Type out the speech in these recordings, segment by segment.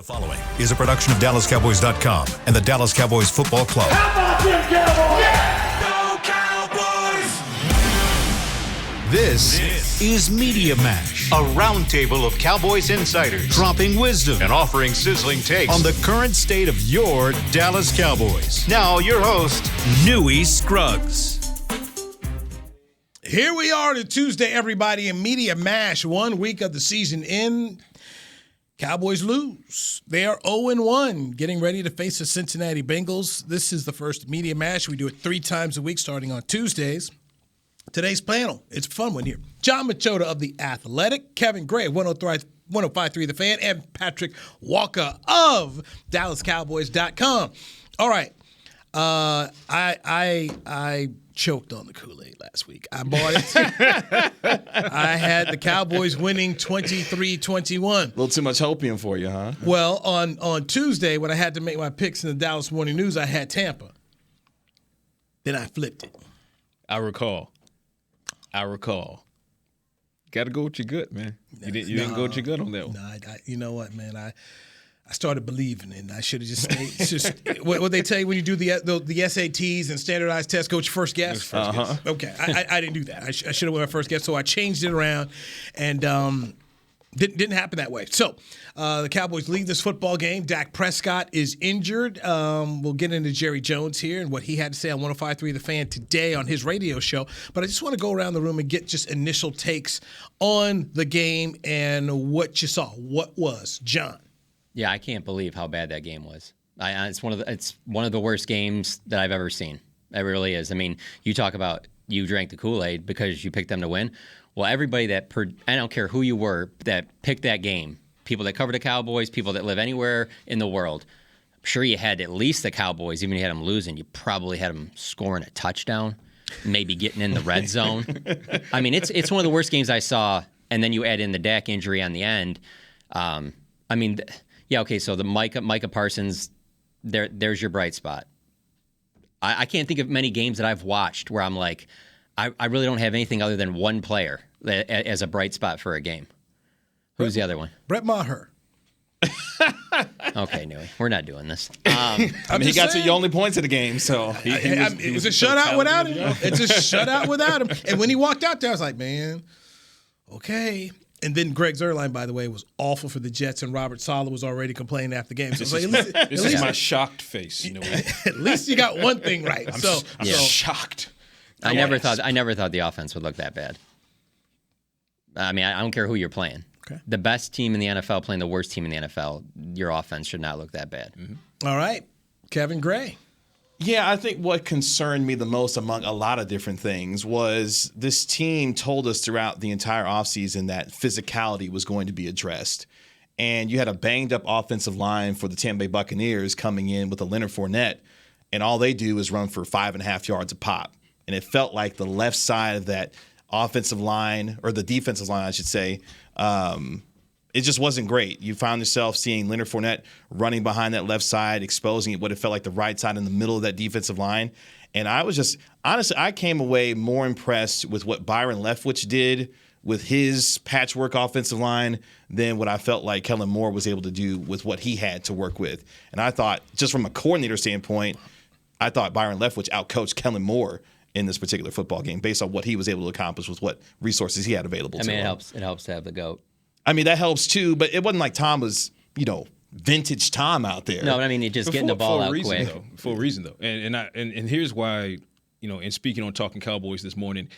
The following is a production of DallasCowboys.com and the Dallas Cowboys Football Club. How about them Cowboys? Go Cowboys! This is Media Mash, A roundtable of Cowboys insiders dropping wisdom and offering sizzling takes on the current state of your Dallas Cowboys. Now, your host, Newy Scruggs. Here we are on Tuesday, everybody, in Media Mash. 1 week of the season in. Cowboys lose. They are 0-1, getting ready to face the Cincinnati Bengals. This is the first Media Mash. We do it 3 times a week starting on Tuesdays. Today's panel, it's a fun one here. John Machota of The Athletic, Kevin Gray, 105.3 The Fan, and Patrick Walker of DallasCowboys.com. All right. I choked on the Kool-Aid last week. I bought it. I had the Cowboys winning 23-21. A little too much opium for you, huh? Well, on Tuesday, when I had to make my picks in the Dallas Morning News, I had Tampa. Then I flipped it. I recall. Got to go with your gut, man. You didn't go with your gut on that one. No, you know what, man? I started believing, and I should have just stayed. It's just what they tell you when you do the SATs and standardized tests. Go with your first guess. Okay, I didn't do that. I should have went my first guess, so I changed it around, and didn't happen that way. So the Cowboys lead this football game. Dak Prescott is injured. We'll get into Jerry Jones here and what he had to say on 105.3 The Fan today on his radio show. But I just want to go around the room and get just initial takes on the game and what you saw. What was, John? Yeah, I can't believe how bad that game was. It's one of the worst games that I've ever seen. It really is. I mean, you talk about you drank the Kool-Aid because you picked them to win. Well, everybody I don't care who you were, that picked that game, people that cover the Cowboys, people that live anywhere in the world, I'm sure you had at least the Cowboys, even if you had them losing, you probably had them scoring a touchdown, maybe getting in the red zone. I mean, it's one of the worst games I saw, and then you add in the Dak injury on the end. Yeah, okay, so the Micah Parsons, there's your bright spot. I can't think of many games that I've watched where I'm like, I really don't have anything other than one player as a bright spot for a game. Who's the other one? Brett Maher. Okay, Newy, we're not doing this. He got to the only points of the game, so it's a shutout without him. It's a shutout without him. And when he walked out there, I was like, man, okay. And then Greg Zuerlein, by the way, was awful for the Jets, and Robert Saleh was already complaining after the game. So this is my shocked face. You know, at least you got one thing right. I'm shocked. I never thought the offense would look that bad. I mean, I don't care who you're playing. Okay. The best team in the NFL playing the worst team in the NFL, your offense should not look that bad. Mm-hmm. All right, Kevin Gray. Yeah, I think what concerned me the most among a lot of different things was this team told us throughout the entire offseason that physicality was going to be addressed. And you had a banged-up offensive line for the Tampa Bay Buccaneers coming in with a Leonard Fournette, and all they do is run for 5.5 yards a pop. And it felt like the left side of that offensive line, or the defensive line, I should say, it just wasn't great. You found yourself seeing Leonard Fournette running behind that left side, exposing what it felt like the right side in the middle of that defensive line. And I was just, honestly, I came away more impressed with what Byron Leftwich did with his patchwork offensive line than what I felt like Kellen Moore was able to do with what he had to work with. And I thought, just from a coordinator standpoint, I thought Byron Leftwich outcoached Kellen Moore in this particular football game based on what he was able to accomplish with what resources he had available to him. It helps to have the GOAT. I mean, that helps too, but it wasn't like Tom was, vintage Tom out there. No, but I mean, it just getting the ball out quick. For a reason, though. And here's why, in speaking on Talking Cowboys this morning,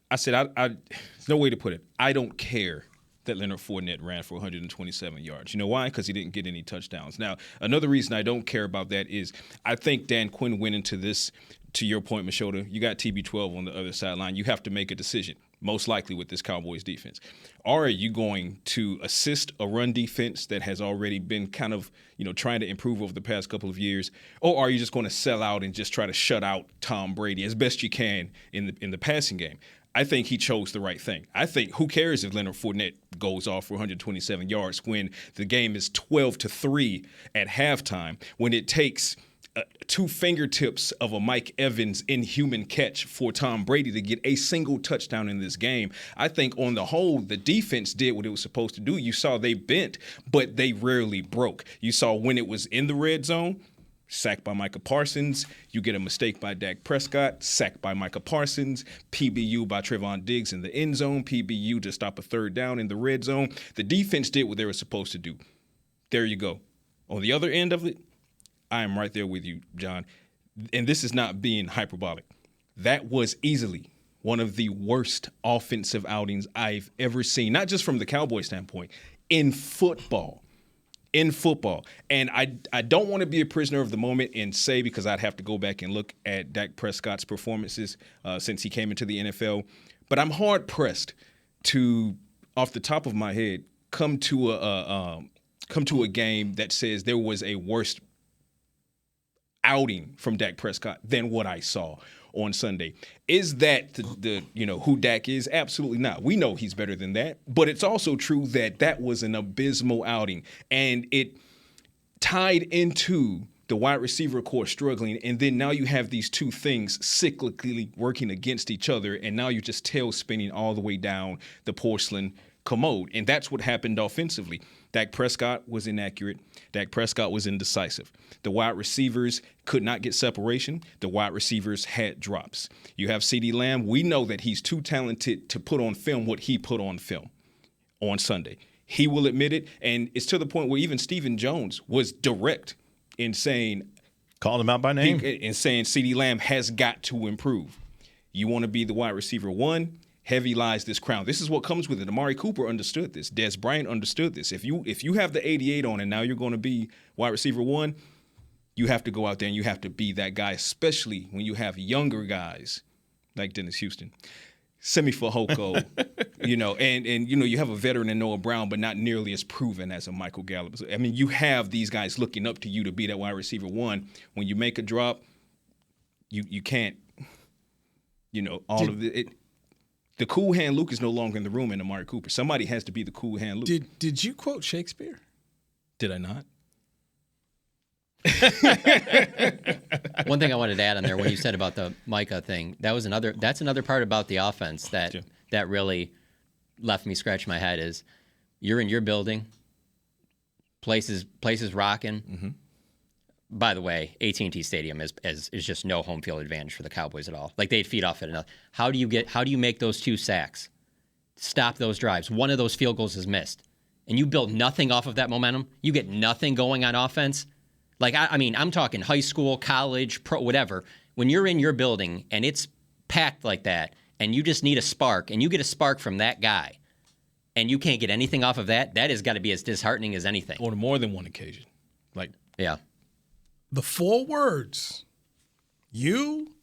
I said, there's no way to put it. I don't care that Leonard Fournette ran for 127 yards. You know why? Because he didn't get any touchdowns. Now, another reason I don't care about that is I think Dan Quinn went into this, to your point, Machota, you got TB12 on the other sideline. You have to make a decision, most likely with this Cowboys defense. Are you going to assist a run defense that has already been kind of, trying to improve over the past couple of years? Or are you just going to sell out and just try to shut out Tom Brady as best you can in the passing game? I think he chose the right thing. I think who cares if Leonard Fournette goes off for 127 yards when the game is 12-3 at halftime, when it takes two fingertips of a Mike Evans inhuman catch for Tom Brady to get a single touchdown in this game. I think on the whole, the defense did what it was supposed to do. You saw they bent, but they rarely broke. You saw when it was in the red zone, sacked by Micah Parsons. You get a mistake by Dak Prescott, sacked by Micah Parsons, PBU by Trevon Diggs in the end zone, PBU to stop a third down in the red zone. The defense did what they were supposed to do. There you go. On the other end of it, I am right there with you, John. And this is not being hyperbolic. That was easily one of the worst offensive outings I've ever seen, not just from the Cowboys standpoint, in football. And I don't want to be a prisoner of the moment and say, because I'd have to go back and look at Dak Prescott's performances since he came into the NFL, but I'm hard-pressed to, off the top of my head, come to a game that says there was a worse outing from Dak Prescott than what I saw on Sunday. Is that the who Dak is? Absolutely not. We know he's better than that, but it's also true that that was an abysmal outing, and it tied into the wide receiver core struggling, and then now you have these two things cyclically working against each other, and now you're just tail spinning all the way down the porcelain commode, and that's what happened offensively. Dak Prescott was inaccurate. Dak Prescott was indecisive. The wide receivers could not get separation. The wide receivers had drops. You have CeeDee Lamb. We know that he's too talented to put on film what he put on film on Sunday. He will admit it, and it's to the point where even Stephen Jones was direct in saying, called him out by name, and saying CeeDee Lamb has got to improve. You want to be the wide receiver one, heavy lies this crown. This is what comes with it. Amari Cooper understood this. Des Bryant understood this. If you have the 88 on and now you're going to be wide receiver one, you have to go out there and you have to be that guy, especially when you have younger guys like Dennis Houston, Semi Fehoko, and you have a veteran in Noah Brown, but not nearly as proven as a Michael Gallup. I mean, you have these guys looking up to you to be that wide receiver one. When you make a drop, you can't, all of it. The cool hand Luke is no longer in the room in Amari Cooper. Somebody has to be the cool hand Luke. Did you quote Shakespeare? Did I not? One thing I wanted to add on there when you said about the Micah thing, that's another part about the offense that really left me scratch my head is you're in your building, places rocking. Mm-hmm. By the way, AT&T Stadium is just no home field advantage for the Cowboys at all. Like they'd feed off it enough. How do you make those two sacks? Stop those drives. One of those field goals is missed. And you build nothing off of that momentum. You get nothing going on offense. Like, I'm talking high school, college, pro, whatever. When you're in your building and it's packed like that and you just need a spark and you get a spark from that guy and you can't get anything off of that has got to be as disheartening as anything. On more than one occasion. Yeah. The 4 words you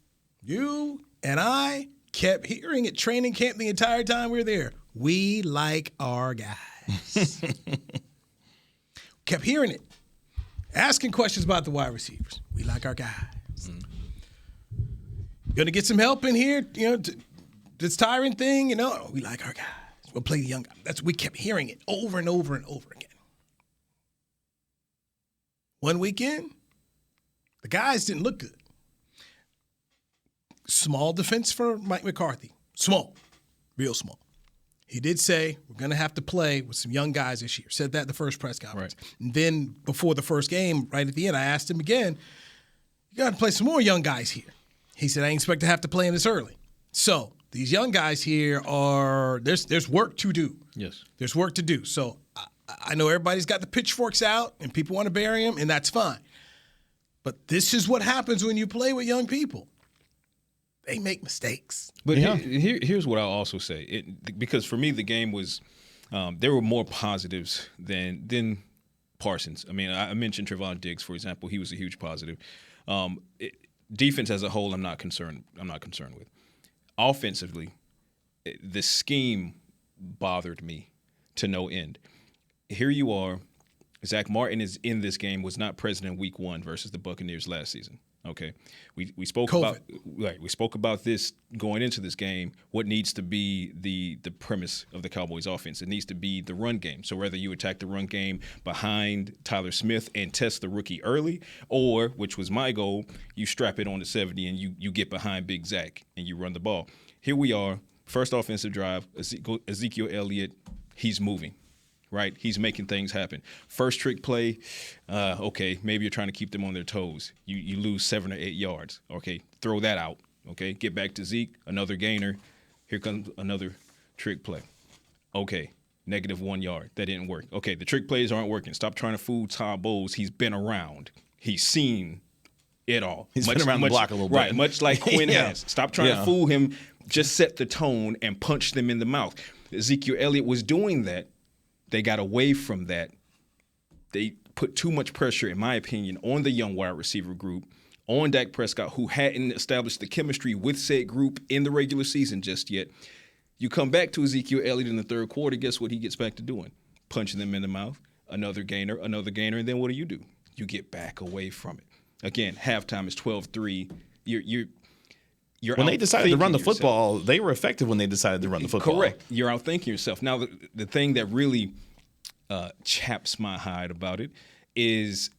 and I kept hearing at training camp the entire time we were there. We like our guys. Kept hearing it. Asking questions about the wide receivers. We like our guys. Mm. Going to get some help in here, this Tyron thing, we like our guys. We'll play the young guys. We kept hearing it over and over and over again. One weekend, the guys didn't look good. Small defense for Mike McCarthy. Small. Real small. He did say, we're going to have to play with some young guys this year. Said that in the first press conference. Right. And then before the first game, right at the end, I asked him again, you got to play some more young guys here. He said, I ain't expect to have to play in this early. So these young guys here there's work to do. Yes. There's work to do. So I know everybody's got the pitchforks out and people want to bury them, and that's fine. But this is what happens when you play with young people. They make mistakes. But here's what I'll also say. Because for me, the game was there were more positives than Parsons. I mean, I mentioned Trevon Diggs, for example. He was a huge positive. Defense as a whole, I'm not concerned with. Offensively, the scheme bothered me to no end. Here you are. Zach Martin is in this game, was not present in week 1 versus the Buccaneers last season. Okay, we spoke COVID. we spoke about this going into this game. What needs to be the premise of the Cowboys offense? It needs to be the run game. So whether you attack the run game behind Tyler Smith and test the rookie early, or, which was my goal, you strap it on to 70 and you get behind Big Zach and you run the ball. Here we are, first offensive drive, Ezekiel Elliott, he's moving. Right, he's making things happen. First trick play, okay, maybe you're trying to keep them on their toes. You lose 7 or 8 yards. Okay, throw that out. Okay, get back to Zeke, another gainer. Here comes another trick play. Okay, -1 yard. That didn't work. Okay, the trick plays aren't working. Stop trying to fool Todd Bowles. He's been around. He's seen it all. He's been around the block a little bit. Right, much like Quinn has. Stop trying to fool him. Just set the tone and punch them in the mouth. Ezekiel Elliott was doing that. They got away from that. They put too much pressure, in my opinion, on the young wide receiver group, on Dak Prescott, who hadn't established the chemistry with said group in the regular season just yet. You come back to Ezekiel Elliott in the third quarter, guess what he gets back to doing? Punching them in the mouth, another gainer, and then what do? You get back away from it. Again, halftime is 12-3. You're when they decided to run the football, they were effective when they decided to run the football. Correct. You're outthinking yourself. Now, the thing that really chaps my hide about it is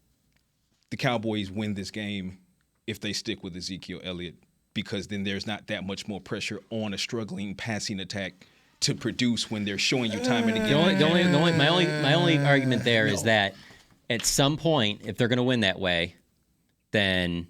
the Cowboys win this game if they stick with Ezekiel Elliott, because then there's not that much more pressure on a struggling passing attack to produce when they're showing you time and again. My only argument there is that at some point, if they're going to win that way, then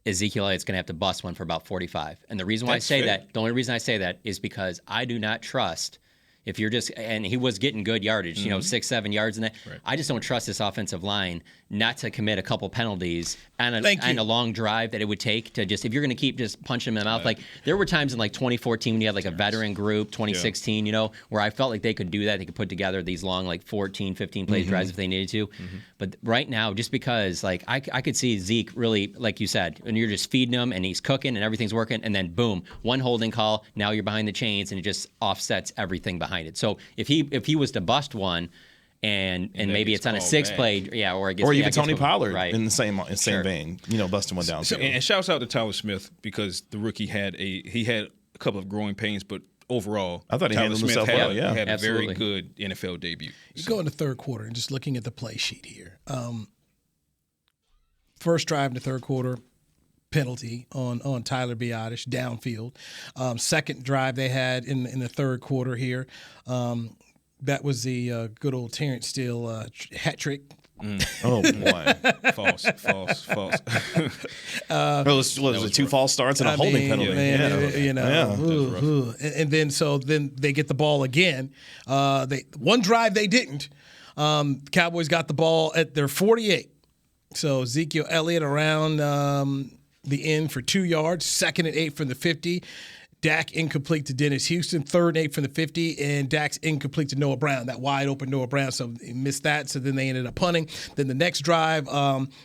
Ezekiel Elliott's going to have to bust one for about 45. And the reason why the only reason I say that is because I do not trust, if you're just, and he was getting good yardage, 6-7 yards in that. Right. I just don't trust this offensive line not to commit a couple penalties and a long drive that it would take to just, if you're going to keep just punching him in the mouth. Like there were times in like 2014 when you had like a veteran group, 2016, where I felt like they could do that. They could put together these long like 14, 15 play drives if they needed to. But right now, just because like I could see Zeke really, like you said, and you're just feeding him and he's cooking and everything's working, and then boom, one holding call, now you're behind the chains and it just offsets everything behind it. So if he was to bust one, and maybe it's on a 6-play, or it gets, or even Tony Pollard in the same Sure. vein, busting one down. So, and shouts out to Tyler Smith, because the rookie had a couple of growing pains, but overall, I thought he handled himself well. He had a very good NFL debut. You go in the third quarter and just looking at the play sheet here. First drive in the third quarter, penalty on Tyler Biadasz downfield. Second drive they had in the third quarter here. That was the good old Terrence Steele hat trick. Oh boy! False. Was it 2 false starts and a holding penalty? And then they get the ball again. One drive they didn't. Cowboys got the ball at their 48. So Ezekiel Elliott around the end for 2 yards. 2nd and 8 from the 50. Dak incomplete to Dennis Houston, 3rd and 8 from the 50, and Dak's incomplete to Noah Brown, that wide open Noah Brown. So he missed that, so then they ended up punting. Then the next drive,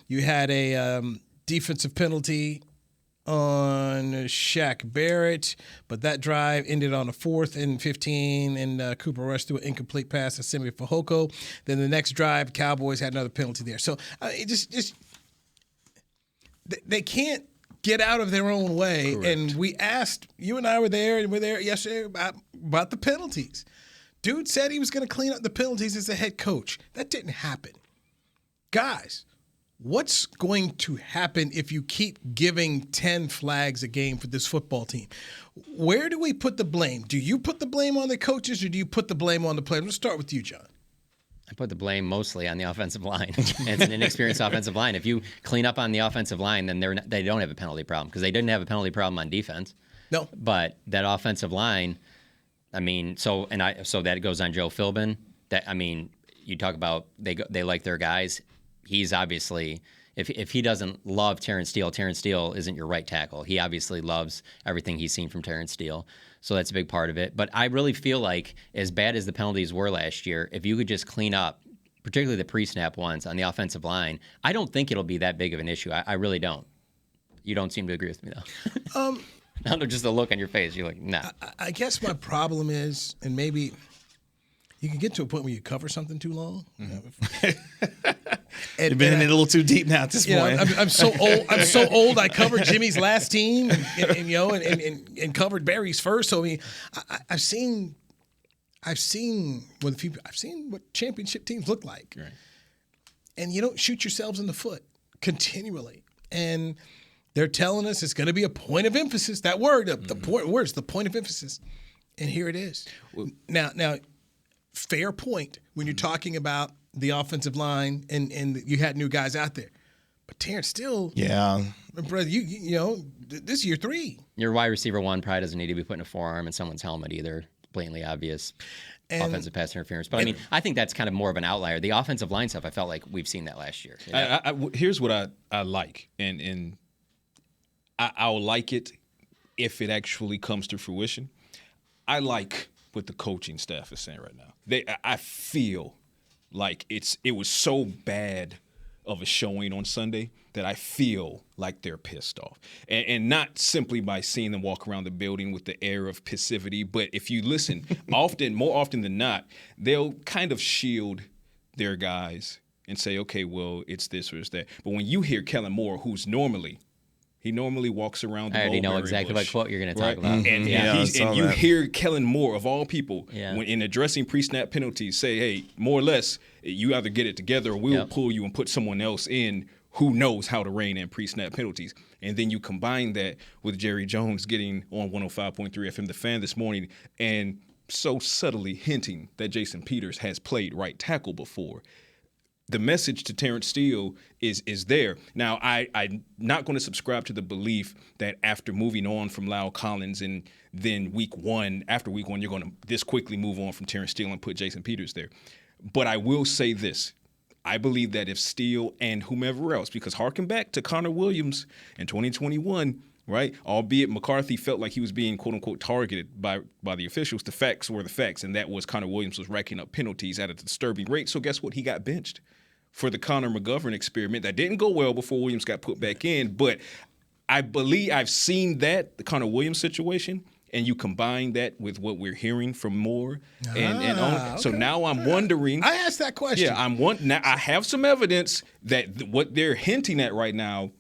you had a defensive penalty on Shaq Barrett, but that drive ended on a 4th and 15, and Cooper Rush threw an incomplete pass to Simi Fehoko. Then the next drive, Cowboys had another penalty there. So they can't get out of their own way. Correct. And we asked, you and I were there yesterday about the penalties. Dude said he was going to clean up the penalties as a head coach. That didn't happen. Guys, what's going to happen if you keep giving 10 flags a game for this football team? Where do we put the blame? Do you put the blame on the coaches, or do you put the blame on the players? Let's start with you, John. I put the blame mostly on the offensive line. It's an inexperienced offensive line. If you clean up on the offensive line, then they don't have a penalty problem, because they didn't have a penalty problem on defense. No. But that offensive line, so that goes on Joe Philbin. You talk about they like their guys. He's obviously, if he doesn't love Terrence Steele isn't your right tackle. He obviously loves everything he's seen from Terrence Steele. So that's a big part of it. But I really feel like, as bad as the penalties were last year, if you could just clean up, particularly the pre-snap ones on the offensive line, I don't think it'll be that big of an issue. I really don't. You don't seem to agree with me, though. I don't know, just the look on your face. You're like, nah. I guess my problem is, and maybe you can get to a point where you cover something too long. You've been in it a little too deep now at this point. I'm so old. I'm so old. I covered Jimmy's last team, and covered Barry's first. So I mean, I've seen what championship teams look like, Right. and you don't shoot yourselves in the foot continually. And they're telling us it's going to be a point of emphasis. That word, the point of emphasis, and here it is. Now, fair point when you're talking about the offensive line and you had new guys out there. But Terrence Steele, brother, you know, this is year 3. Your wide receiver 1 probably doesn't need to be putting a forearm in someone's helmet either. Blatantly obvious offensive pass interference. But I mean, I think that's kind of more of an outlier. The offensive line stuff, I felt like we've seen that last year. Here's what I like, and I'll like it if it actually comes to fruition. I like what the coaching staff is saying right now. I feel like it was so bad of a showing on Sunday that I feel like they're pissed off. And not simply by seeing them walk around the building with the air of passivity, but if you listen, more often than not, they'll kind of shield their guys and say, okay, well, it's this or it's that. But when you hear Kellen Moore, who's normally walks around the I already know mulberry exactly bush, what quote you're going to right? talk about. And you hear Kellen Moore, of all people, when in addressing pre-snap penalties, say, hey, more or less, you either get it together or we'll pull you and put someone else in who knows how to rein in pre-snap penalties. And then you combine that with Jerry Jones getting on 105.3 FM The Fan this morning and so subtly hinting that Jason Peters has played right tackle before. The message to Terrence Steele is there. Now, I'm not going to subscribe to the belief that after moving on from Lyle Collins and then after week one, you're going to this quickly move on from Terrence Steele and put Jason Peters there. But I will say this. I believe that if Steele and whomever else, because harken back to Connor Williams in 2021, right? Albeit McCarthy felt like he was being, quote unquote, targeted by the officials. The facts were the facts, and that was Connor Williams was racking up penalties at a disturbing rate. So guess what? He got benched for the Connor McGovern experiment. That didn't go well before Williams got put back in. But I believe I've seen the Connor Williams situation, and you combine that with what we're hearing from Moore. So now I'm wondering. I asked that question. Yeah, now I have some evidence that what they're hinting at right now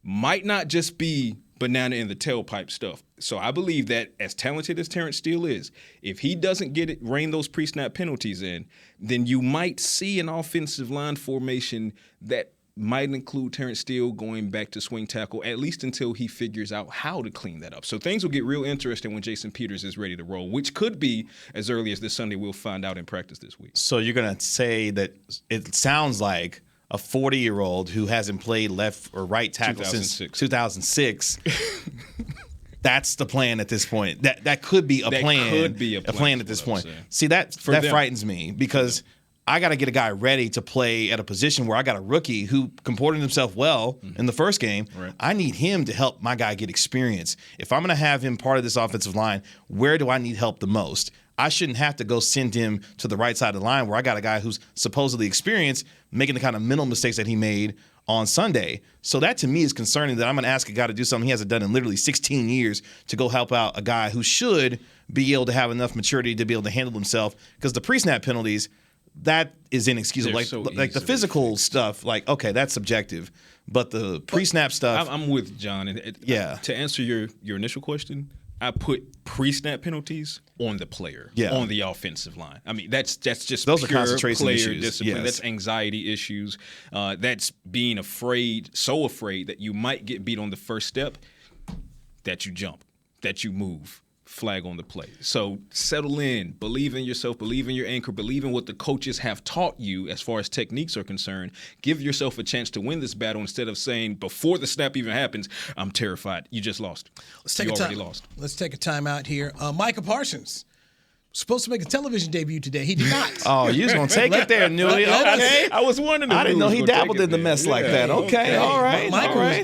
might not just be banana in the tailpipe stuff. So I believe that as talented as Terrence Steele is, if he doesn't rein those pre-snap penalties in, then you might see an offensive line formation that might include Terrence Steele going back to swing tackle, at least until he figures out how to clean that up. So things will get real interesting when Jason Peters is ready to roll, which could be as early as this Sunday. We'll find out in practice this week. So you're going to say that it sounds like a 40-year-old who hasn't played left or right tackle since 2006. That's the plan at this point. That could be a plan. Could be a plan at this point. See, that frightens me because I got to get a guy ready to play at a position where I got a rookie who comported himself well in the first game. Right. I need him to help my guy get experience. If I'm going to have him part of this offensive line, where do I need help the most? I shouldn't have to go send him to the right side of the line where I got a guy who's supposedly experienced making the kind of mental mistakes that he made on Sunday. So that to me is concerning that I'm going to ask a guy to do something he hasn't done in literally 16 years to go help out a guy who should be able to have enough maturity to be able to handle himself, because the pre-snap penalties, that is inexcusable. Like the physical stuff, like, okay, that's subjective. But the pre-snap stuff. I'm with John. To answer your initial question, I put pre-snap penalties on the player, on the offensive line. I mean, that's just those pure are concentration player issues. discipline. Yes. That's anxiety issues. That's being so afraid that you might get beat on the first step, that you jump, that you move. Flag on the play. So settle in, believe in yourself, believe in your anchor, believe in what the coaches have taught you as far as techniques are concerned. Give yourself a chance to win this battle instead of saying before the snap even happens, I'm terrified. You just lost. Let's take a time out here. Micah Parsons supposed to make a television debut today. He did not. Oh, you was going to take it there, Newey. Okay. I was wondering. I didn't know he dabbled in the mess like that. Okay. All right.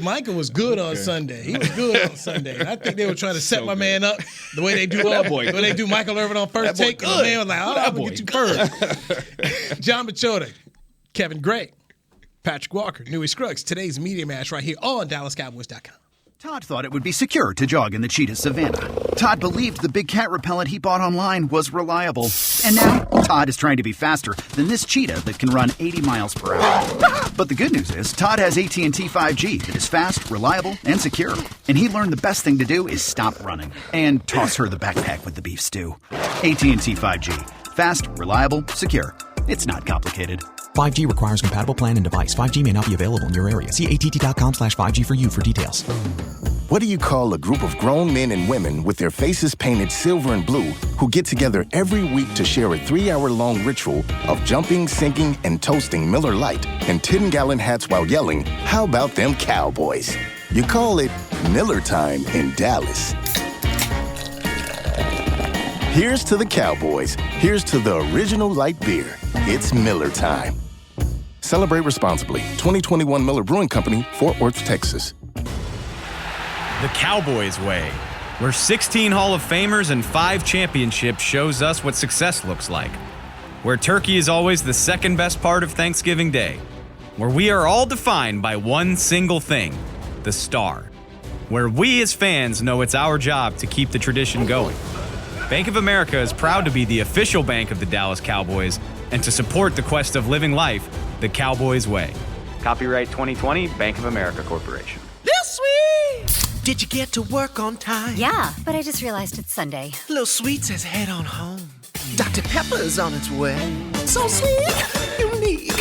Micah was good on Sunday. He was good on Sunday. And I think they were trying to set my man up the way they do the way they do Michael Irvin on First Take. And the man was like, I'm going to get you first. John Machota, Kevin Gray, Patrick Walker, Newey Scruggs. Today's Media Mash right here on DallasCowboys.com. Todd thought it would be secure to jog in the cheetah savanna. Todd believed the big cat repellent he bought online was reliable. And now, Todd is trying to be faster than this cheetah that can run 80 miles per hour. But the good news is Todd has AT&T 5G that is fast, reliable, and secure. And he learned the best thing to do is stop running and toss her the backpack with the beef stew. AT&T 5G. Fast, reliable, secure. It's not complicated. 5G requires compatible plan and device. 5G may not be available in your area. See att.com/5G for you for details. What do you call a group of grown men and women with their faces painted silver and blue who get together every week to share a 3-hour-long ritual of jumping, singing, and toasting Miller Lite in 10-gallon hats while yelling, "How about them Cowboys?" You call it Miller Time in Dallas. Here's to the Cowboys. Here's to the original light beer. It's Miller Time. Celebrate responsibly. 2021 Miller Brewing Company, Fort Worth, Texas. The Cowboys way, where 16 Hall of Famers and 5 championships shows us what success looks like. Where turkey is always the second best part of Thanksgiving Day. Where we are all defined by one single thing, the star. Where we as fans know it's our job to keep the tradition going. Bank of America is proud to be the official bank of the Dallas Cowboys and to support the quest of living life the Cowboys way. Copyright 2020, Bank of America Corporation. Little Sweet! Did you get to work on time? Yeah, but I just realized it's Sunday. Little Sweet says head on home. Dr. Pepper's on its way. So sweet, unique.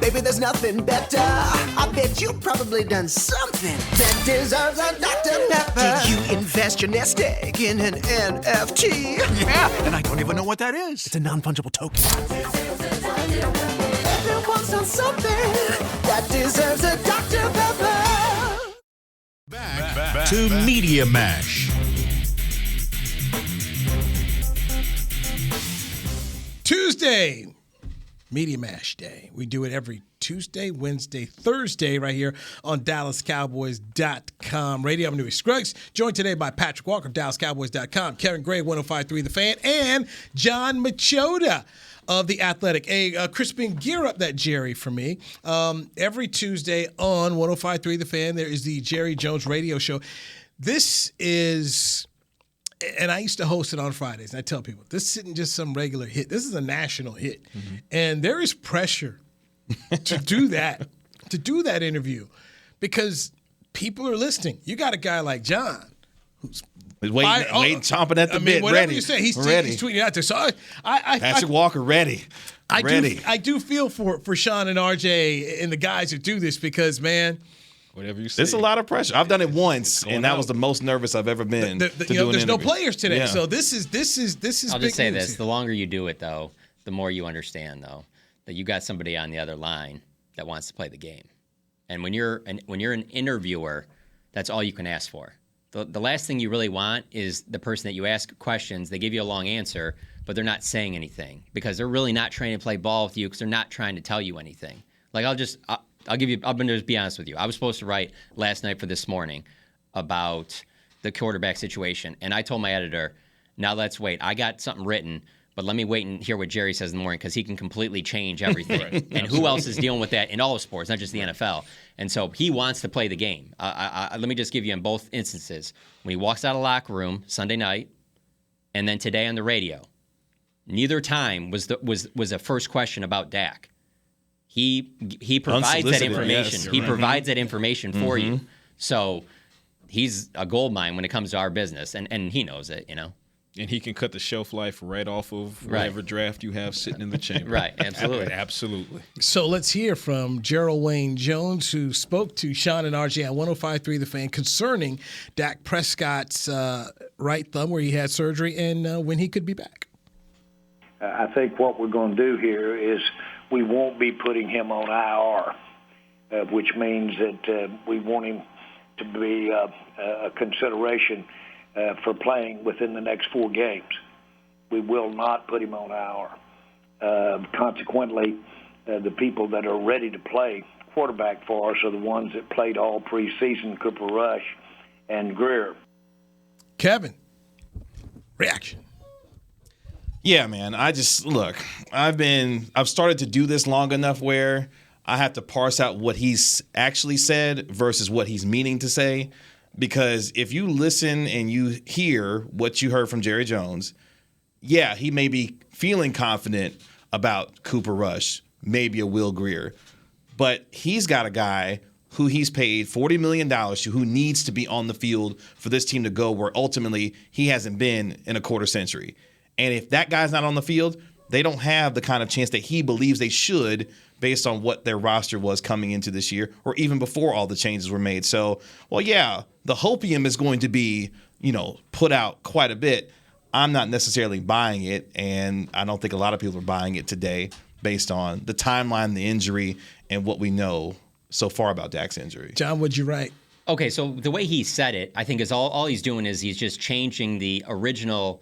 Baby, there's nothing better. I bet you've probably done something that deserves a Dr. Pepper. Did you invest your nest egg in an NFT? Yeah, and I don't even know what that is. It's a non-fungible token. Everyone's done something that deserves a Dr. Pepper. Back to Media Mash. Tuesday, Media Mash Day. We do it every Tuesday, Wednesday, Thursday right here on DallasCowboys.com radio. I'm Newy Scruggs, joined today by Patrick Walker of DallasCowboys.com, Kevin Gray, 105.3 The Fan, and John Machota of The Athletic. A crisping gear up that Jerry for me. Every Tuesday on 105.3 The Fan, there is the Jerry Jones radio show. This is... And I used to host it on Fridays. And I tell people, this isn't just some regular hit. This is a national hit. Mm-hmm. And there is pressure to do that, interview, because people are listening. You got a guy like John who's waiting, chomping at the bit, whatever ready. You say, he's tweeting out there. So Patrick Walker, ready. I do feel for Sean and RJ and the guys who do this because, man, whatever you say. It's a lot of pressure. I've done it once, and that was the most nervous I've ever been. There's no players today, so this is. I'll just say this: the longer you do it, though, the more you understand, though, that you got somebody on the other line that wants to play the game. And when you're an interviewer, that's all you can ask for. The last thing you really want is the person that you ask questions, they give you a long answer, but they're not saying anything because they're really not trying to play ball with you because they're not trying to tell you anything. Like I'll just be honest with you. I was supposed to write last night for this morning about the quarterback situation, and I told my editor, now let's wait. I got something written, but let me wait and hear what Jerry says in the morning because he can completely change everything. Right. And who else is dealing with that in all of sports, not just the NFL? And so he wants to play the game. Let me just give you in both instances. When he walks out of the locker room Sunday night and then today on the radio, neither time was a first question about Dak. He provides that information. Yes, he right. provides that information for you. So he's a gold mine when it comes to our business, and he knows it, you know. And he can cut the shelf life right off of whatever draft you have sitting in the chamber. Right, absolutely. Absolutely. So let's hear from Gerald Wayne Jones, who spoke to Sean and RJ on 105.3 The Fan concerning Dak Prescott's right thumb where he had surgery and when he could be back. I think what we're going to do here is we won't be putting him on IR, which means that we want him to be a consideration for playing within the next 4 games. We will not put him on IR. Consequently, the people that are ready to play quarterback for us are the ones that played all preseason, Cooper Rush and Greer. Kevin, reaction. Yeah, man. I've started to do this long enough where I have to parse out what he's actually said versus what he's meaning to say. Because if you listen and you hear what you heard from Jerry Jones, yeah, he may be feeling confident about Cooper Rush, maybe a Will Grier. But he's got a guy who he's paid $40 million to, who needs to be on the field for this team to go where ultimately he hasn't been in a quarter century. And if that guy's not on the field, they don't have the kind of chance that he believes they should based on what their roster was coming into this year or even before all the changes were made. So, well, yeah, the hopium is going to be, put out quite a bit. I'm not necessarily buying it, and I don't think a lot of people are buying it today based on the timeline, the injury, and what we know so far about Dak's injury. John, what'd you write? Okay, so the way he said it, I think is all he's doing is he's just changing the original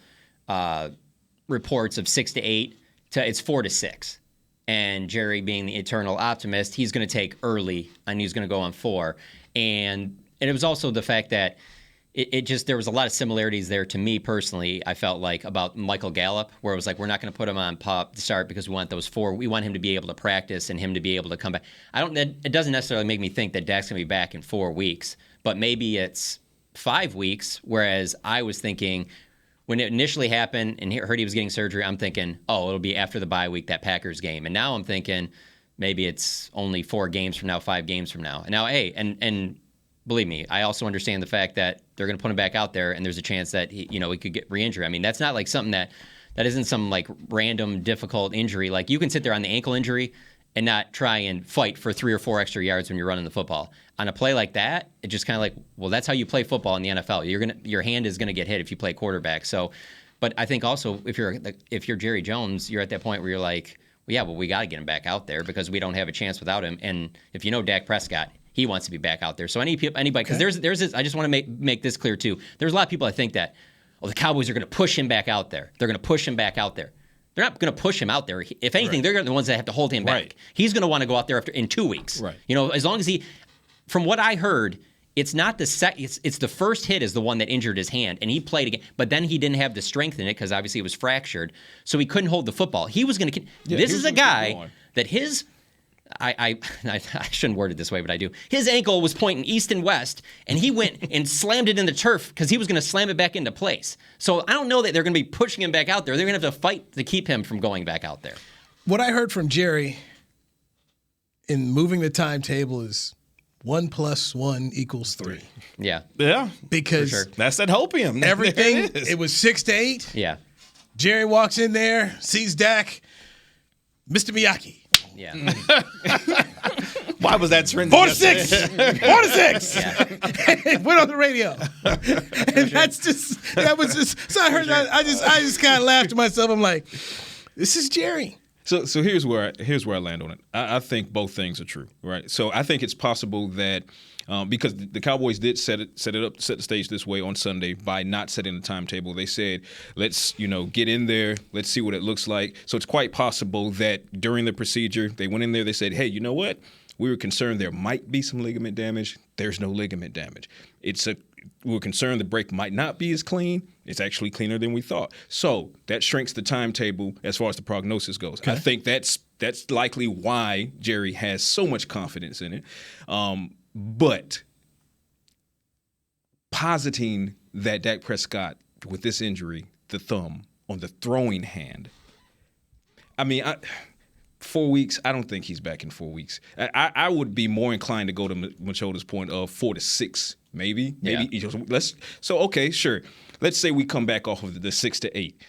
reports of 6 to 8 to it's 4 to 6. And Jerry, being the eternal optimist, he's going to take early and he's going to go on 4. And it was also the fact that there was a lot of similarities there to me personally. I felt like about Michael Gallup, where it was like, we're not going to put him on pop to start because we want those 4. We want him to be able to practice and him to be able to come back. It doesn't necessarily make me think that Dak's going to be back in 4 weeks, but maybe it's 5 weeks. Whereas I was thinking when it initially happened and heard he was getting surgery, I'm thinking, it'll be after the bye week, that Packers game. And now I'm thinking maybe it's only 4 games from now, 5 games from now. And now, and believe me, I also understand the fact that they're going to put him back out there, and there's a chance that he could get re-injured. I mean, that's not like something that isn't some like random difficult injury. Like you can sit there on the ankle injury and not try and fight for 3 or 4 extra yards when you're running the football. On a play like that, it's just kind of like, well, that's how you play football in the NFL. Your hand is going to get hit if you play quarterback. So, but I think also if you're Jerry Jones, you're at that point where you're like, we got to get him back out there because we don't have a chance without him. And if you know Dak Prescott, he wants to be back out there. So anybody, because there's this, I just want to make this clear too. There's a lot of people that think that, the Cowboys are going to push him back out there. They're going to push him back out there. They're not going to push him out there. If anything, they're the ones that have to hold him back. He's going to want to go out there in 2 weeks. Right. As long as from what I heard, it's not it's the first hit is the one that injured his hand, and he played again. But then he didn't have the strength in it because obviously it was fractured, so he couldn't hold the football. He was going to. This is a guy that his. I shouldn't word it this way, but I do. His ankle was pointing east and west, and he went and slammed it in the turf because he was going to slam it back into place. So I don't know that they're going to be pushing him back out there. They're going to have to fight to keep him from going back out there. What I heard from Jerry in moving the timetable is 1 + 1 = 3. Yeah. Yeah. Because sure. That's that hopium. Everything, it was 6 to 8. Yeah. Jerry walks in there, sees Dak, Mr. Miyake. Yeah. Why was that trending? 4 to 6. 4 to 6. Yeah. It went on the radio. And that was just. So I heard that. I just kind of laughed to myself. I'm like, this is Jerry. So here's where I land on it. I think both things are true, right? So I think it's possible that because the Cowboys did set the stage this way on Sunday by not setting the timetable. They said, let's get in there, let's see what it looks like. So it's quite possible that during the procedure they went in there, they said, hey, you know what? We were concerned there might be some ligament damage. There's no ligament damage. We were concerned the break might not be as clean. It's actually cleaner than we thought. So that shrinks the timetable as far as the prognosis goes. Okay. I think that's likely why Jerry has so much confidence in it. But positing that Dak Prescott, with this injury, the thumb on the throwing hand, 4 weeks, I don't think he's back in 4 weeks. I would be more inclined to go to Machoda's point of 4 to 6, maybe. Yeah. Okay, sure. Let's say we come back off of the 6 to 8.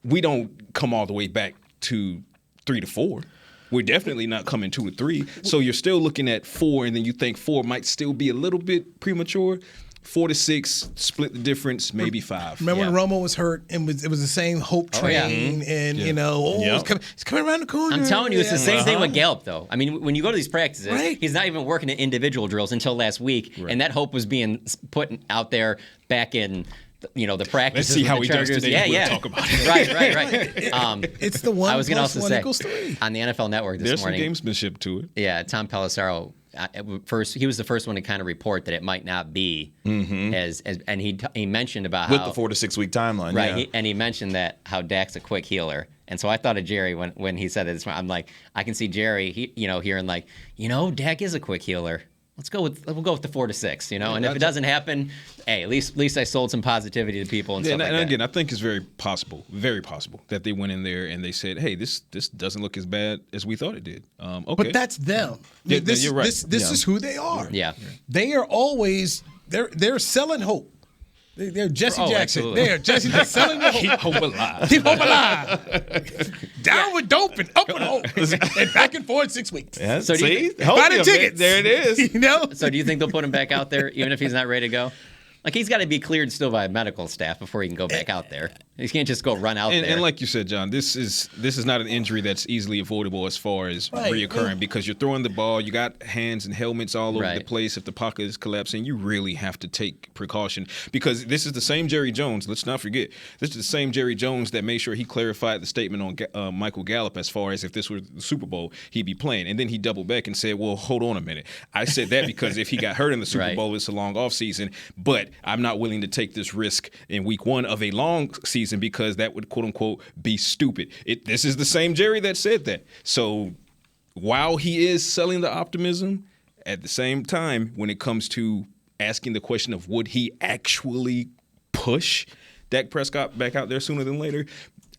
We don't come all the way back to 3 to 4. We're definitely not coming 2 to 3. So you're still looking at 4, and then you think 4 might still be a little bit premature. 4 to 6, split the difference, maybe 5. Remember when Romo was hurt and it was the same hope train, and it's coming around the corner. I'm telling you, it's the same thing with Gallup, though. I mean, when you go to these practices, he's not even working at individual drills until last week, and that hope was being put out there back in. The practice. Let's see how he does today. We'll talk about it. Right. It's the 1 I was going to also say 3 on the NFL Network this morning. There's some gamesmanship to it. Yeah, Tom Pelissero. He was the first one to kind of report that it might not be and he mentioned about with the 4 to 6 week timeline, right? And he mentioned that how Dak's a quick healer, and so I thought of Jerry when he said it. I'm like, I can see Jerry, hearing like, Dak is a quick healer. we'll go with the 4 to 6, and if it doesn't happen, hey, at least I sold some positivity to people and stuff like that. Again, I think it's very possible that they went in there and they said, hey, this doesn't look as bad as we thought it did. Okay. But that's them. You're right. This is who they are. Yeah. They are always they're selling hope. They're Jesse Jackson. Absolutely. They're Jesse Jackson selling the hope. Keep hope alive. Keep hope alive. Down with dope and up with hope. And back and forth 6 weeks. Yeah, So see? buy the tickets. There it is. So do you think they'll put him back out there even if he's not ready to go? Like, he's got to be cleared still by medical staff before he can go back out there. He can't just go run out there. And like you said, John, this is not an injury that's easily avoidable as far as reoccurring because you're throwing the ball, you got hands and helmets all over the place. If the pocket is collapsing, you really have to take precaution because this is the same Jerry Jones. Let's not forget, this is the same Jerry Jones that made sure he clarified the statement on Michael Gallup as far as if this were the Super Bowl, he'd be playing. And then he doubled back and said, well, hold on a minute. I said that because if he got hurt in the Super Bowl, it's a long offseason, but I'm not willing to take this risk in week 1 of a long season because that would, quote unquote, be stupid. This is the same Jerry that said that. So while he is selling the optimism, at the same time, when it comes to asking the question of would he actually push Dak Prescott back out there sooner than later,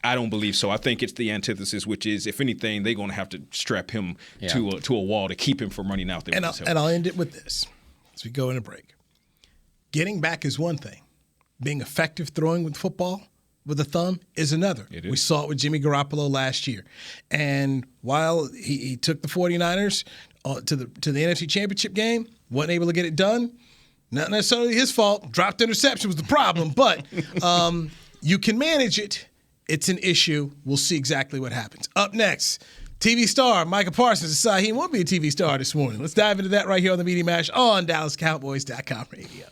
I don't believe so. I think it's the antithesis, which is, if anything, they're going to have to strap him to a wall to keep him from running out there. And I'll end it with this as we go in a break. Getting back is one thing. Being effective throwing with football with a thumb is another. We saw it with Jimmy Garoppolo last year. And while he took the 49ers to the NFC Championship game, wasn't able to get it done, not necessarily his fault. Dropped interception was the problem. But you can manage it. It's an issue. We'll see exactly what happens. Up next, TV star Micah Parsons decided he won't be a TV star this morning. Let's dive into that right here on the Media Mash on DallasCowboys.com radio.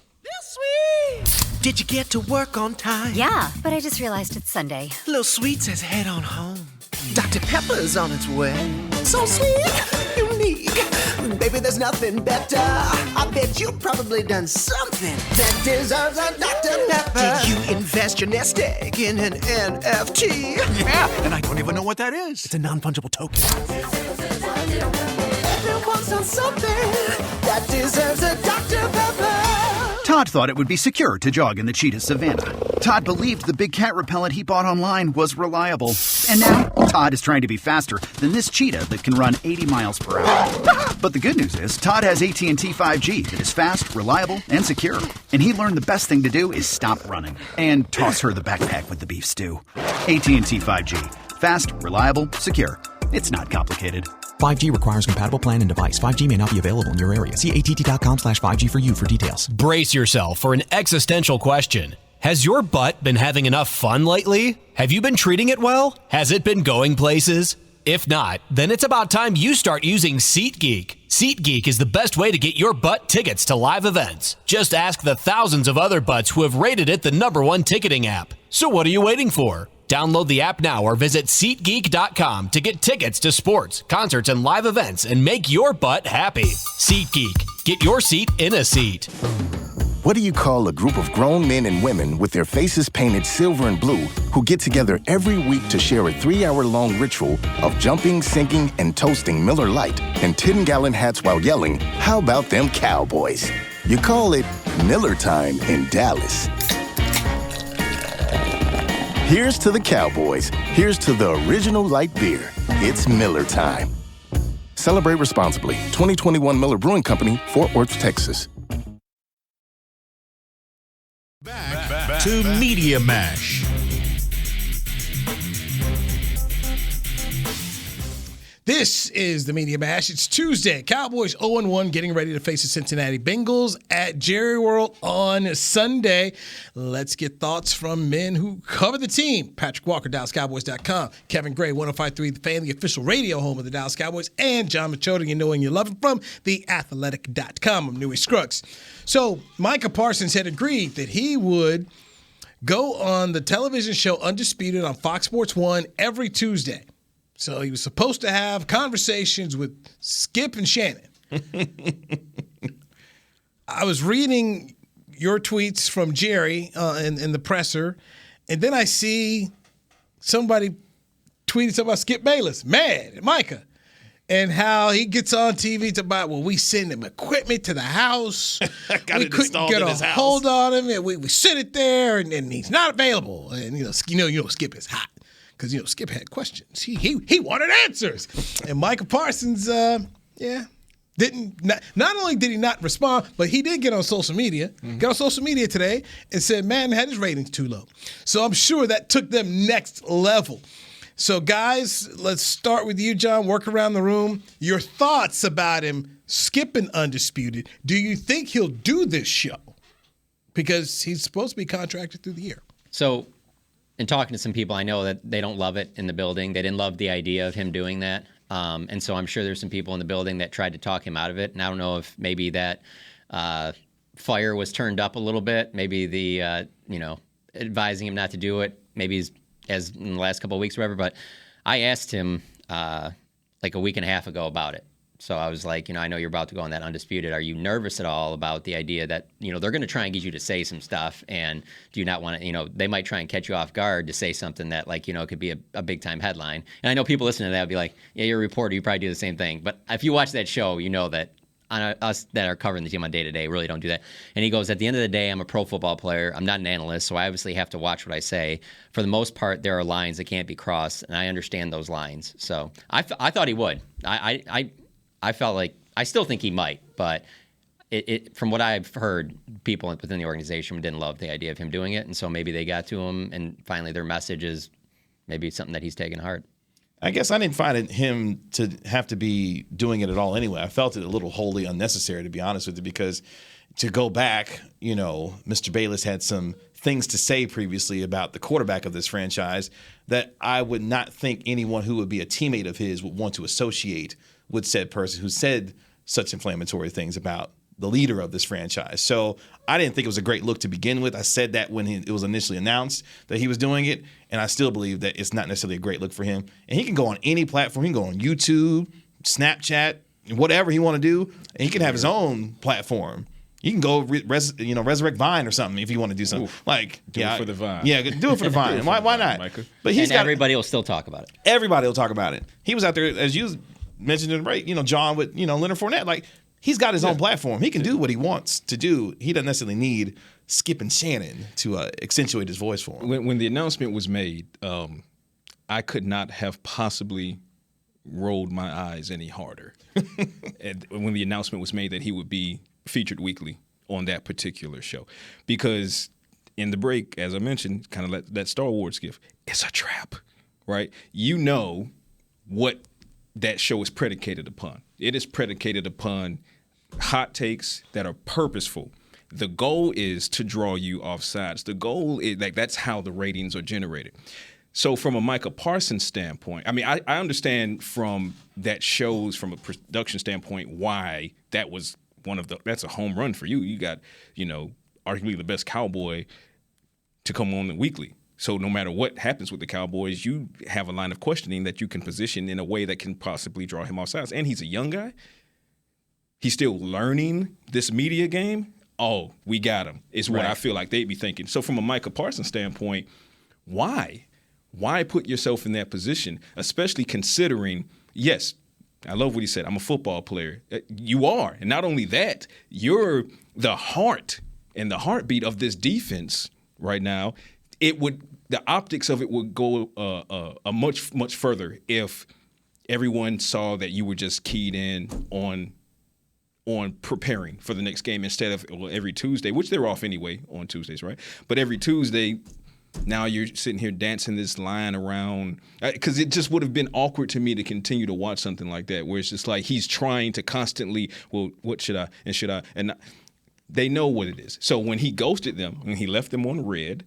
Did you get to work on time? Yeah, but I just realized it's Sunday. Little Sweet says head on home. Dr. Pepper's on its way. So sweet, unique. Baby, there's nothing better. I bet you've probably done something that deserves a Dr. Pepper. Did you invest your nest egg in an NFT? Yeah, and I don't even know what that is. It's a non-fungible token. Everyone's done something that deserves a Dr. Pepper. Todd thought it would be secure to jog in the cheetah savanna. Todd believed the big cat repellent he bought online was reliable. And now, Todd is trying to be faster than this cheetah that can run 80 miles per hour. But the good news is, Todd has AT&T 5G that is fast, reliable, and secure. And he learned the best thing to do is stop running and toss her the backpack with the beef stew. AT&T 5G. Fast, reliable, secure. It's not complicated. 5G requires compatible plan and device. 5G may not be available in your area. See att.com/5G for you for details. Brace yourself for an existential question. Has your butt been having enough fun lately? Have you been treating it well? Has it been going places? If not, then it's about time you start using SeatGeek. SeatGeek is the best way to get your butt tickets to live events. Just ask the thousands of other butts who have rated it the #1 ticketing app. So what are you waiting for? Download the app now or visit SeatGeek.com to get tickets to sports, concerts, and live events and make your butt happy. SeatGeek. Get your seat in a seat. What do you call a group of grown men and women with their faces painted silver and blue who get together every week to share a 3-hour-long ritual of jumping, singing, and toasting Miller Lite in 10-gallon hats while yelling, "How about them Cowboys?" You call it Miller Time in Dallas. Here's to the Cowboys. Here's to the original light beer. It's Miller Time. Celebrate responsibly. 2021 Miller Brewing Company, Fort Worth, Texas. Back to Media Mash. This is the Media Mash. It's Tuesday. Cowboys 0-1 getting ready to face the Cincinnati Bengals at Jerry World on Sunday. Let's get thoughts from men who cover the team. Patrick Walker, DallasCowboys.com. Kevin Gray, 105.3 The Fan, the official radio home of the Dallas Cowboys. And John Machota, you know and you love him from TheAthletic.com. I'm Newy Scruggs. So Micah Parsons had agreed that he would go on the television show Undisputed on Fox Sports 1 every Tuesday. So he was supposed to have conversations with Skip and Shannon. I was reading your tweets from Jerry in the presser, and then I see somebody tweeted something about Skip Bayless, mad at Micah. and how he gets on TV to about, well, we send him equipment to the house. We couldn't get a hold on him, and we sent it there, and he's not available. And Skip is hot because Skip had questions. He wanted answers, and Micah Parsons, not only did he not respond, but he did get on social media. Got on social media today and said Madden had his ratings too low. So I'm sure that took them next level. So, guys, let's start with you, John. Work around the room. Your thoughts about him skipping Undisputed. Do you think he'll do this show? Because he's supposed to be contracted through the year. So, in talking to some people, I know that they don't love it in the building. They didn't love the idea of him doing that. And so I'm sure there's some people in the building that tried to talk him out of it. And I don't know if maybe that fire was turned up a little bit. Maybe the, advising him not to do it. Maybe he's as in the last couple of weeks or whatever, but I asked him like a week and a half ago about it. So I was like, I know you're about to go on that Undisputed. Are you nervous at all about the idea that, they're going to try and get you to say some stuff, and do you not want to, they might try and catch you off guard to say something that could be a big time headline. And I know people listening to that would be like, yeah, you're a reporter, you probably do the same thing. But if you watch that show, you know that us that are covering the team on day-to-day really don't do that. And he goes, at the end of the day, I'm a pro football player. I'm not an analyst, so I obviously have to watch what I say. For the most part, there are lines that can't be crossed, and I understand those lines. So I thought he would. I felt like – I still think he might, but from what I've heard, people within the organization didn't love the idea of him doing it, and so maybe they got to him, and finally their message is maybe something that he's taking to heart. I guess I didn't find him to have to be doing it at all anyway. I felt it a little wholly unnecessary, to be honest with you, because to go back, Mr. Bayless had some things to say previously about the quarterback of this franchise that I would not think anyone who would be a teammate of his would want to associate with said person who said such inflammatory things about the leader of this franchise. So I didn't think it was a great look to begin with. I said that when it was initially announced that he was doing it, and I still believe that it's not necessarily a great look for him. And he can go on any platform. He can go on YouTube, Snapchat, whatever he want to do, and he can have his own platform. You can go resurrect Vine or something if you want to do something. Oof. Do it for the Vine. Yeah, do it for the Vine. Why not? Micah. But everybody will still talk about it. Everybody will talk about it. He was out there, as you mentioned in the break, John with Leonard Fournette. Like, he's got his own platform. He can do what he wants to do. He doesn't necessarily need Skip and Shannon to accentuate his voice for him. When the announcement was made, I could not have possibly rolled my eyes any harder. When the announcement was made that he would be featured weekly on that particular show. Because in the break, as I mentioned, kind of that Star Wars gift, it's a trap, right? You know what that show is predicated upon. It is predicated upon hot takes that are purposeful. The goal is to draw you off sides. The goal is that's how the ratings are generated. So from a Micah Parsons standpoint, I mean, I understand from that shows from a production standpoint why that was that's a home run for you. You got, arguably the best Cowboy to come on the weekly. So no matter what happens with the Cowboys, you have a line of questioning that you can position in a way that can possibly draw him off sides. And he's a young guy. He's still learning this media game. Oh, we got him, is what I feel like they'd be thinking. So from a Micah Parsons standpoint, why? Why put yourself in that position, especially considering, yes, I love what he said, I'm a football player. You are. And not only that, you're the heart and the heartbeat of this defense right now. The optics of it would go a much, much further if everyone saw that you were just keyed in on preparing for the next game instead of every Tuesday, which they're off anyway on Tuesdays, right? But every Tuesday, now you're sitting here dancing this line around, because it just would have been awkward to me to continue to watch something like that where it's just like he's trying to constantly, well, what should I and should I? And they know what it is. So when he ghosted them, when he left them on red,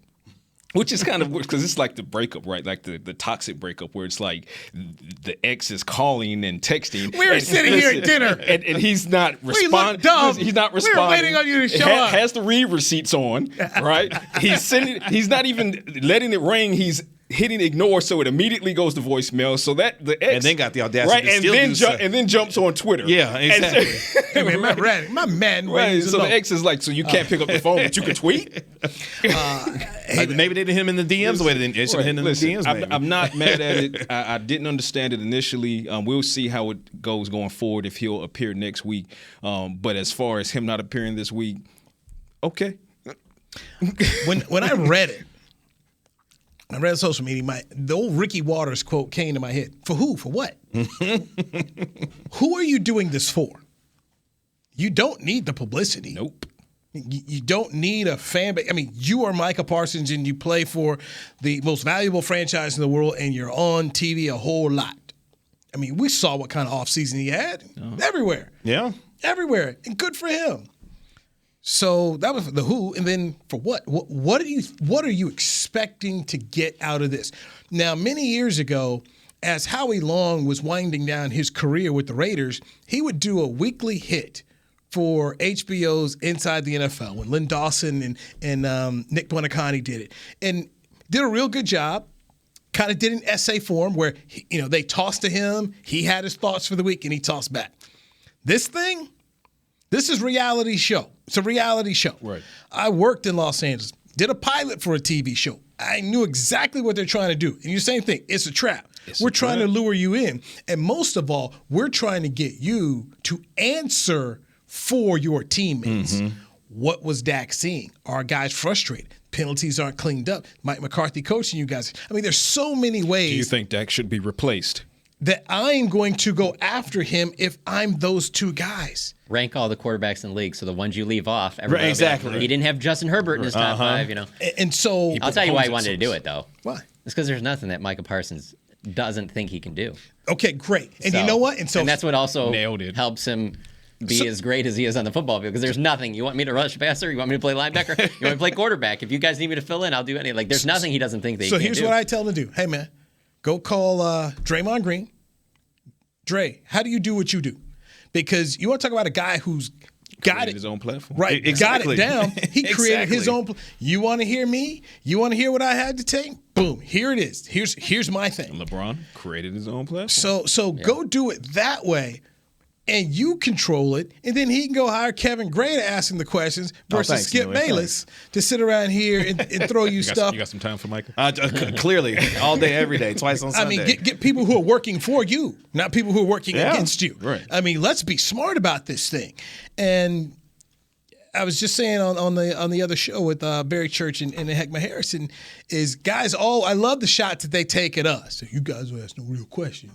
which is kind of weird because it's like the breakup, right? Like the toxic breakup where it's like the ex is calling and texting. We were sitting here at dinner. And he's not responding. He's not responding. We were waiting on you to show up. Has the read receipts on, right? He's not even letting it ring. He's hitting ignore, so it immediately goes to voicemail. So that the ex, and then got the audacity to still and then jumps on Twitter. Yeah, exactly. Hey, man, my man. Right. So the ex is like, so you can't pick up the phone, but you can tweet. Maybe they did him in the DMs. The way they didn't hit him in the DMs. I'm not mad at it. I didn't understand it initially. We'll see how it goes going forward if he'll appear next week. But as far as him not appearing this week, okay. When I read it, I read on social media, the old Ricky Waters quote came to my head. For who? For what? Who are you doing this for? You don't need the publicity. Nope. You don't need a fan base. I mean, you are Micah Parsons and you play for the most valuable franchise in the world and you're on TV a whole lot. I mean, we saw what kind of offseason he had everywhere. Yeah. Everywhere. And good for him. So that was the who, and then for what? What are you expecting to get out of this? Now, many years ago, as Howie Long was winding down his career with the Raiders, he would do a weekly hit for HBO's Inside the NFL when Lynn Dawson and Nick Buoniconti did it, and did a real good job. Kind of did an essay for him where they tossed to him, he had his thoughts for the week, and he tossed back. This is reality show. It's a reality show. Right. I worked in Los Angeles, did a pilot for a TV show. I knew exactly what they're trying to do. And the same thing, it's a trap. We're trying to lure you in. And most of all, we're trying to get you to answer for your teammates. Mm-hmm. What was Dak seeing? Are guys frustrated? Penalties aren't cleaned up. Mike McCarthy coaching you guys. I mean, there's so many ways. Do you think Dak should be replaced? That I'm going to go after him if I'm those two guys. Rank all the quarterbacks in the league, so the ones you leave off. Right, exactly. He didn't have Justin Herbert in his top five, And so I'll tell you why he wanted to do it, though. Why? It's because there's nothing that Micah Parsons doesn't think he can do. Okay, great. And you know what? And that's what also helps him be as great as he is on the football field, because there's nothing. You want me to rush passer? You want me to play linebacker? You want me to play quarterback? If you guys need me to fill in, I'll do anything. Like, there's nothing he doesn't think that he can do. So here's what I tell him to do. Hey, man, go call Draymond Green. Dre, how do you do what you do? Because you want to talk about a guy who's got his own platform. Right, exactly. Got it down. He created his own. You want to hear me? You want to hear what I had to take? Boom, here it is. Here's my thing. LeBron created his own platform. So go do it that way, and you control it, and then he can go hire Kevin Gray to ask him the questions versus Skip Bayless to sit around here and throw you stuff. You got some time for Micah? Clearly, all day, every day, twice on Sunday. I mean, get people who are working for you, not people who are working against you. Right. I mean, let's be smart about this thing. And I was just saying on the other show with Barry Church and Heckma Harrison is guys. I love the shots that they take at us. So you guys will ask no real question.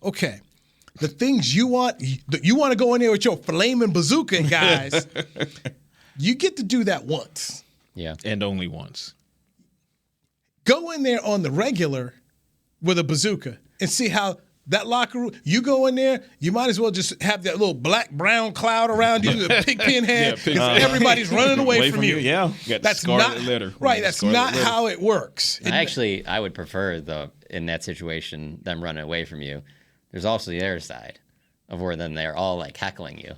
Okay. The things you want to go in there with your flaming bazooka, guys. You get to do that once. Yeah. And only once. Go in there on the regular with a bazooka and see how that locker room, you go in there, you might as well just have that little black-brown cloud around you, the pigpen head, because everybody's running away from you. Yeah. That's not letter. Right, that's not how it works. I would prefer, though, in that situation, them running away from you. There's also the other side of where then they're all like heckling you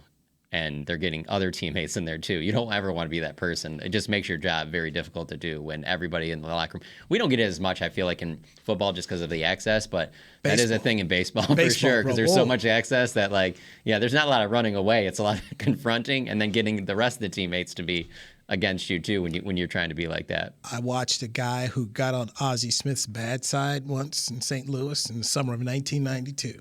and they're getting other teammates in there too. You don't ever want to be that person. It just makes your job very difficult to do when everybody in the locker room. We don't get it as much, I feel like, in football just because of the access, but that is a thing in baseball for sure, because there's so much access that, like, there's not a lot of running away. It's a lot of confronting and then getting the rest of the teammates to be against you too when you're trying to be like that. I watched a guy who got on Ozzie Smith's bad side once in St. Louis in the summer of 1992.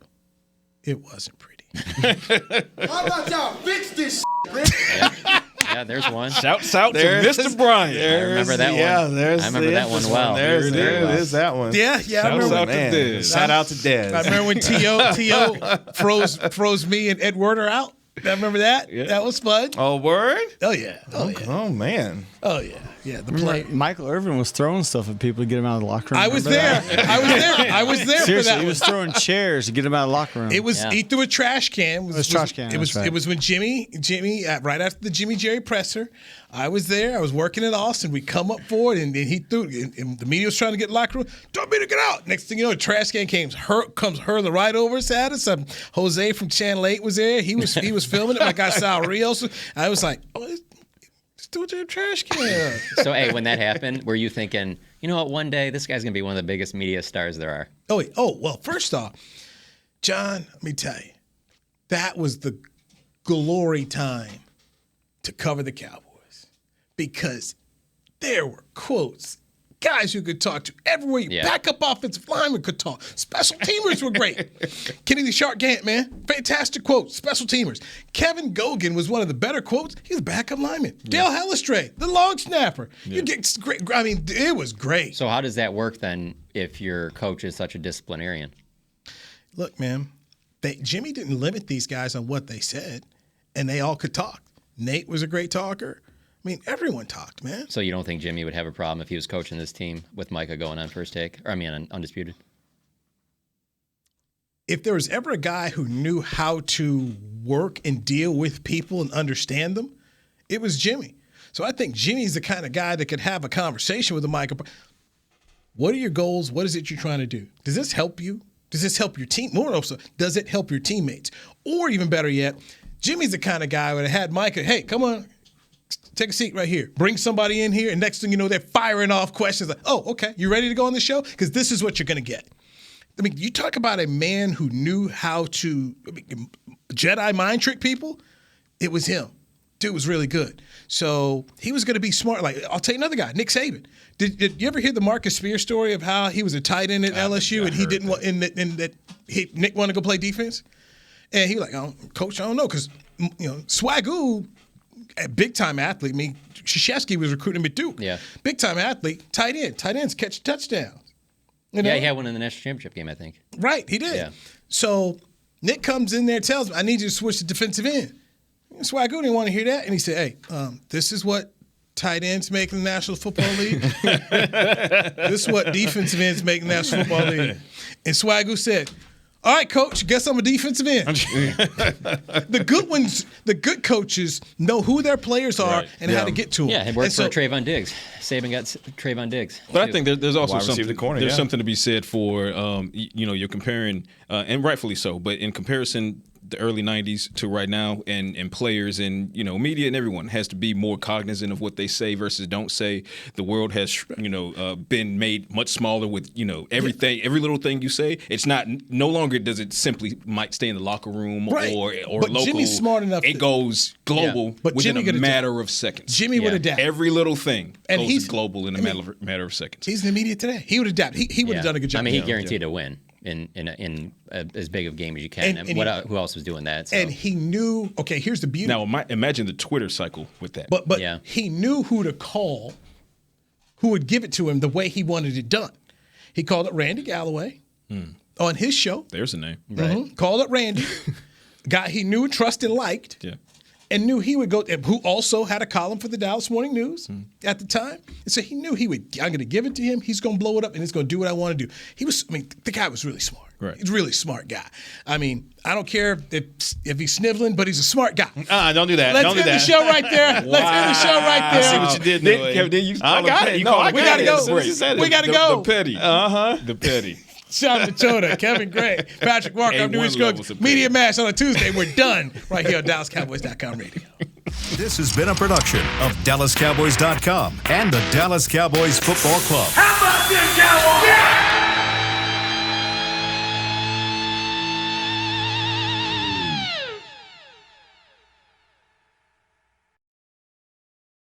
It wasn't pretty. How about y'all fix this man? Yeah, there's one. Shout to Mr. Bryan. I remember that one. I remember that one well. There it is, that one. Yeah. I remember. Shout out to Dez. I remember when T.O. froze me and Ed Werder out. I remember that. Yeah. That was fun. Oh, word? Oh, yeah. Oh, man. Oh, yeah. Yeah, the play. Michael Irvin was throwing stuff at people to get him out of the locker room. I was there. I was there Seriously, for that. He was throwing chairs to get him out of the locker room. It was he threw a trash can. It was trash can. It was when Jimmy right after the Jimmy Jerry presser. I was there. I was working in Austin. We come up forward and he threw. And the media was trying to get in the locker room. Don't me to get out. Next thing you know, a trash can comes hurling right over us at us. Jose from Channel 8 was there. He was filming it. My guy Sal Rios. I was like, oh. Still a trash can. So, hey, when that happened, were you thinking, You know what? One day, this guy's going to be one of the biggest media stars there are. Well, first off, John, let me tell you, that was the glory time to cover the Cowboys because there were quotes. Guys you could talk to everywhere. Backup offensive linemen could talk. Special teamers were great. Kennedy Sharp-Gant, man. Fantastic quotes. Special teamers. Kevin Gogan was one of the better quotes. He's a backup lineman. Dale Hellestrae, the long snapper. You get great. I mean, it was great. So how does that work then if your coach is such a disciplinarian? Look, man, Jimmy didn't limit these guys on what they said, and they all could talk. Nate was a great talker. I mean, everyone talked, man. So you don't think Jimmy would have a problem if he was coaching this team with Micah going on First Take? Or, on Undisputed? If there was ever a guy who knew how to work and deal with people and understand them, it was Jimmy. So I think Jimmy's the kind of guy that could have a conversation with a Micah. What are your goals? What is it you're trying to do? Does this help you? Does this help your team? More also, does it help your teammates? Or even better yet, Jimmy's the kind of guy who would have had Micah, hey, come on. Take a seat right here. Bring somebody in here, and next thing you know, they're firing off questions like, oh, okay, you ready to go on the show? Because this is what you're going to get. I mean, you talk about a man who knew how to Jedi mind trick people. It was him. Dude was really good. So he was going to be smart. Like, I'll tell you another guy, Nick Saban. Did you ever hear the Marcus Spear story of how he was a tight end at LSU and he didn't want, Nick wanted to go play defense? And he was like, Coach, I don't know, because Swagoo, a big-time athlete. I mean, Krzyzewski was recruiting him at Duke. Yeah. Big-time athlete, tight end. Tight ends catch touchdowns. Yeah, he had one in the national championship game, I think. Right, he did. Yeah. So Nick comes in there and tells me, I need you to switch to defensive end. Swagoo didn't want to hear that. And he said, hey, this is what tight ends make in the National Football League. This is what defensive ends make in the National Football League. And Swagoo said, all right, coach, guess I'm a defensive end. The good ones, the good coaches know who their players are and how to get to them. Yeah, it worked for Trayvon Diggs. Saban got Trayvon Diggs. But I think there's also something, corner, something to be said for, you're comparing, and rightfully so, but in comparison, the early 90s to right now, and players and media and everyone has to be more cognizant of what they say versus don't say. The world has been made much smaller with everything, every little thing you say. It's no longer does it simply might stay in the locker room or but local. Jimmy's smart enough. It goes global within a matter of seconds. Jimmy would adapt. Every little thing and goes global in a matter of seconds. He's in the media today. He would adapt. He would have done a good job. I mean, he guaranteed a win in as big of a game as you can. And who else was doing that? So. And he knew. Okay, here's the beauty. Now imagine the Twitter cycle with that. But he knew who to call, who would give it to him the way he wanted it done. He called it Randy Galloway on his show. There's a name. Right. Called it Randy. Guy he knew, trusted, and liked. Yeah. And knew he would go, who also had a column for the Dallas Morning News at the time. And so he knew I'm going to give it to him. He's going to blow it up, and he's going to do what I want to do. The guy was really smart. Right. He's a really smart guy. I mean, I don't care if he's sniveling, but he's a smart guy. Don't do that. Let's don't do end that. the show right there. Let's end the show right there. I see what you did there. I got it. No, we got to go. We got to go. The petty. The petty. Sean Machota, Kevin Gray, Patrick Walker, I'm Dewey Scruggs. Media Mash on a Tuesday. We're done right here on DallasCowboys.com radio. This has been a production of DallasCowboys.com and the Dallas Cowboys Football Club. How about this, Cowboys?